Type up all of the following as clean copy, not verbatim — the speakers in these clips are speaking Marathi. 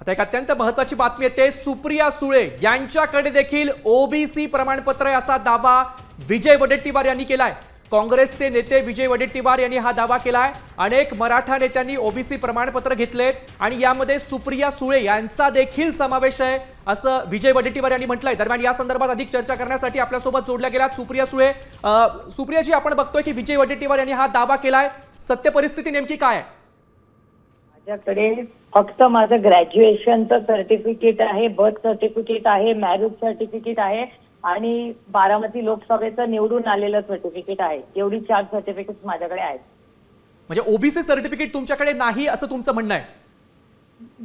आता एक अत्यंत महत्त्वाची बातमी येते। सुप्रिया सुळे यांच्याकडे देखील ओबीसी प्रमाणपत्र आहे असा दावा विजय वडेट्टीवार यांनी केलाय। काँग्रेसचे नेते विजय वडेट्टीवार यांनी हा दावा केलाय। अनेक मराठा नेत्यांनी ओबीसी प्रमाणपत्र घेतलेत आणि यामध्ये सुप्रिया सुळे यांचा देखील समावेश आहे असं विजय वडेट्टीवार यांनी म्हटलंय। दरम्यान या संदर्भात अधिक चर्चा करण्यासाठी आपल्यासोबत जोडल्या गेल्यात सुप्रिया सुळे। सुप्रियाजी, आपण बघतोय की विजय वडेट्टीवार यांनी हा दावा केलाय, सत्य परिस्थिती नेमकी काय आहे? माझ्याकडे फक्त माझं ग्रॅज्युएशनचं सर्टिफिकेट आहे, बर्थ सर्टिफिकेट आहे, मॅरेज सर्टिफिकेट आहे आणि बारामती लोकसभेचं निवडून आलेलं सर्टिफिकेट आहे। एवढी 4 सर्टिफिकेट्स माझ्याकडे आहेत। म्हणजे ओबीसी सर्टिफिकेट तुमच्याकडे नाही असं तुमचं म्हणणं आहे?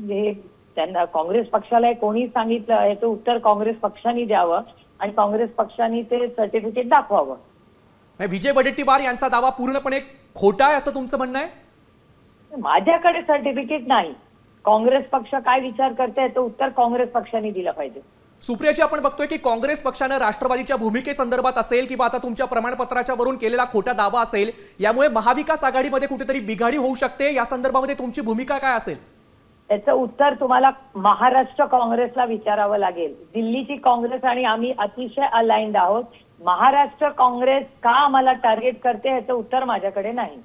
हे त्यांना काँग्रेस पक्षाला कोणी सांगितलं आहे याचं उत्तर काँग्रेस पक्षाने द्यावं आणि काँग्रेस पक्षाने ते सर्टिफिकेट दाखवावं। विजय वडेट्टीवार यांचा दावा पूर्णपणे खोटा आहे असं तुमचं म्हणणं आहे? माझ्याकडे सर्टिफिकेट नाही। काँग्रेस पक्ष काय विचार करते याचं उत्तर काँग्रेस पक्षाने दिलं पाहिजे। सुप्रियाजी, आपण बघतोय की काँग्रेस पक्षानं राष्ट्रवादीच्या भूमिकेसंदर्भात असेल किंवा आता तुमच्या प्रमाणपत्राच्या वरून केलेला खोटा दावा असेल, यामुळे महाविकास आघाडीमध्ये कुठेतरी बिघाडी होऊ शकते। या संदर्भामध्ये तुमची भूमिका काय असेल? याचं उत्तर तुम्हाला महाराष्ट्र काँग्रेसला विचारावं लागेल। दिल्लीची काँग्रेस आणि आम्ही अतिशय अलाइन्ड आहोत। महाराष्ट्र काँग्रेस का आम्हाला टार्गेट करते याचं उत्तर माझ्याकडे नाही।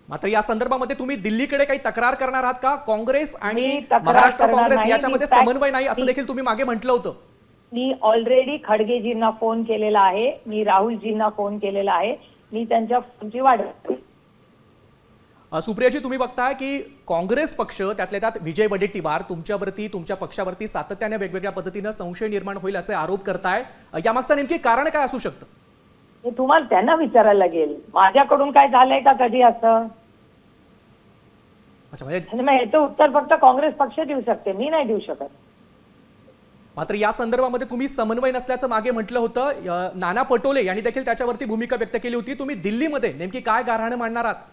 मात्र या संदर्भामध्ये तुम्ही दिल्लीकडे काही तक्रार करणार आहात का? काँग्रेस आणि तक्रार महाराष्ट्र करणार काँग्रेस नाही। याच्यामध्ये समन्वय नाही असं देखील तुम्ही मागे म्हटलं होतं। मी ऑलरेडी खडगेजींना फोन केलेला आहे, मी राहुलजींना फोन केलेला आहे, मी त्यांच्या फोनची वाट बघते। सुप्रियाजी, तुम्ही बघताय की काँग्रेस पक्ष त्यातल्या त्यात विजय वडेट्टीवार तुमच्यावरती, तुमच्या पक्षावरती सातत्याने वेगवेगळ्या पद्धतीनं संशय निर्माण होईल असे आरोप करताय। यामागचं नेमकी कारण काय असू शकतं? हे तुम्हाला त्यांना विचारायला लागेल। माझ्याकडून काय झालंय का कधी असं? अच्छा, म्हणजे याचं उत्तर फक्त काँग्रेस पक्ष देऊ शकते, मी नाही देऊ शकत। मात्र या संदर्भामध्ये तुम्ही समन्वय नसल्याचं मागे म्हटलं होतं। नाना पटोले यांनी देखील त्याच्यावरती भूमिका व्यक्त केली होती। तुम्ही दिल्लीमध्ये नेमकी काय गाऱ्हाणं मांडणार आहात?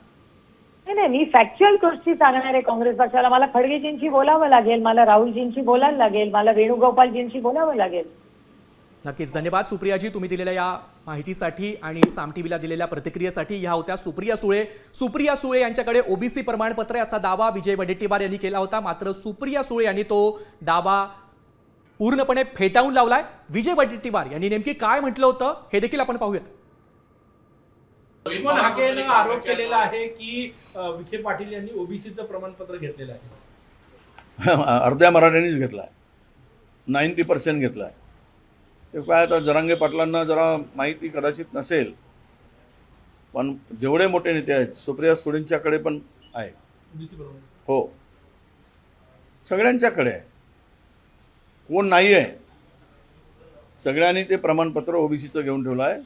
नाही, मी फॅक्च्युअल गोष्टी सांगणार आहे काँग्रेस पक्षाला। मला खडगेजींशी बोलावं लागेल, मला राहुलजींशी बोलायला लागेल, मला वेणुगोपालजींशी बोलावं लागेल। नक्कीच, धन्यवाद सुप्रियाजी तुम्ही दिलेल्या या माहितीसाठी आणि साम टीव्हीला दिलेल्या प्रतिक्रियेसाठी। ह्या होत्या सुप्रिया सुळे। सुप्रिया सुळे यांच्याकडे ओबीसी प्रमाणपत्र आहे असा दावा विजय वडेट्टीवार यांनी केला होता। मात्र सुप्रिया सुळे यांनी तो दावा पूर्णपणे फेटाळून लावलाय। विजय वडेट्टीवार यांनी नेमकी काय म्हटलं होतं हे देखील आपण पाहूयात। लक्ष्मण हाकेनं आरोप केलेला आहे की विखे पाटील यांनी ओबीसीचं प्रमाणपत्र घेतलेलं आहे। अर्ध्या मराठ्यांनीच घेतलाय, 90% घेतलाय। ते काय आता जरांगे पाटलांना जरा माहिती कदाचित नसेल, पण जेवढे मोठे नेते आहेत सुप्रिया सुळेंच्याकडे पण आहे। ओबीसी प्रमाणपत्र हो, सगळ्यांच्याकडे आहे, कोण नाही आहे, सगळ्यांनी ते प्रमाणपत्र ओबीसीचं घेऊन ठेवलं आहे।